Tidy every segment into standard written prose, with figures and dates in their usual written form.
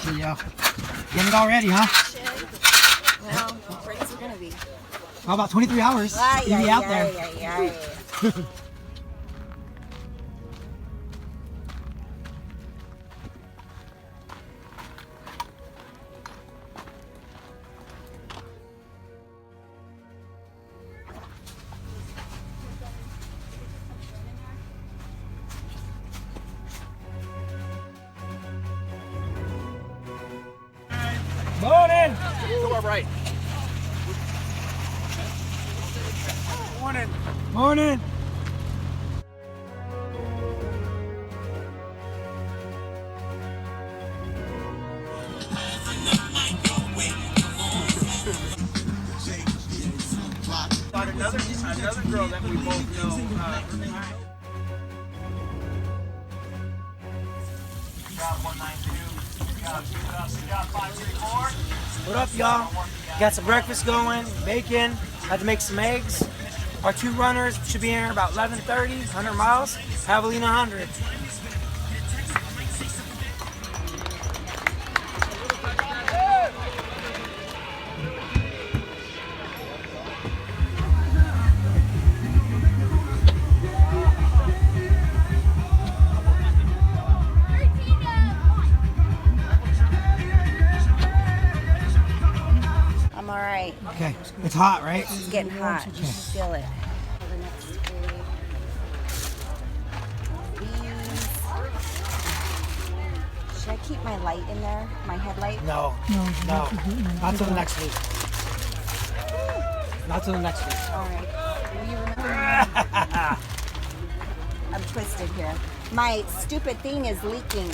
There you go. Getting it all ready, huh? Well, ready as we're gonna be. How about 23 hours? You'll be out there. Morning! To our right. Morning. Morning. Another girl that we both know. What up, y'all? Got some breakfast going, bacon. Had to make some eggs. Our 2 runners should be here about 11:30, 100 miles. Javelina Jundred. I'm all right. Okay, it's hot, right? It's getting hot. You feel it. Should I keep my light in there? My headlight? No. Not till the next week. Not till the next week. All right. Will you remember? I'm twisted here. My stupid thing is leaking.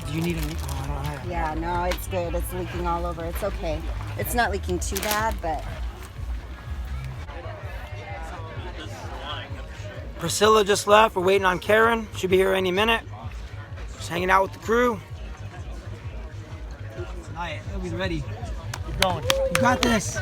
Do you need a new? Oh, I don't have. Yeah, no, it's good. It's leaking all over. It's okay. It's not leaking too bad, but Priscilla just left. We're waiting on Karen. Should be here any minute. Just hanging out with the crew. Alright, we'll be ready. Keep going. You got this.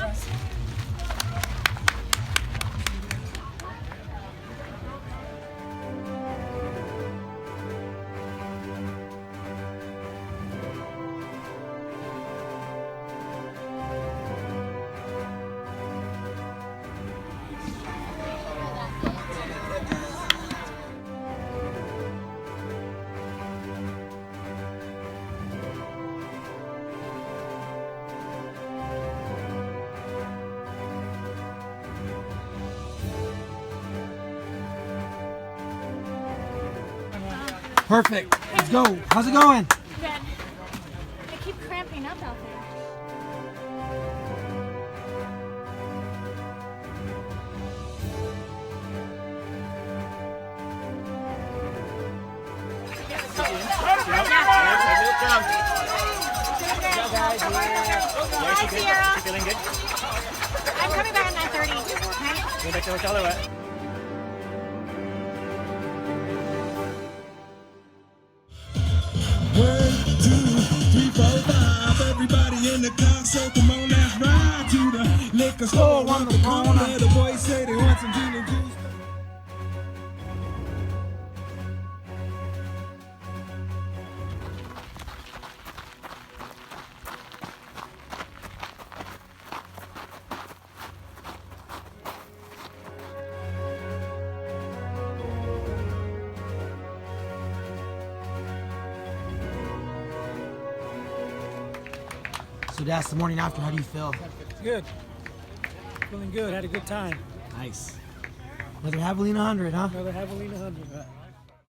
Perfect. Let's go. How's it going? Good. I keep cramping up out there. Hi, Sierra. Feeling good? I'm coming back at 9:30. Go back to the hotel or what? Everybody in the car, so come on, let's ride to the liquor store on the corner. The boys say they want some gin and juice. So that's the morning after. How do you feel? Good. Feeling good. Had a good time. Nice. Another Javelina Jundred, huh? Another Javelina Jundred.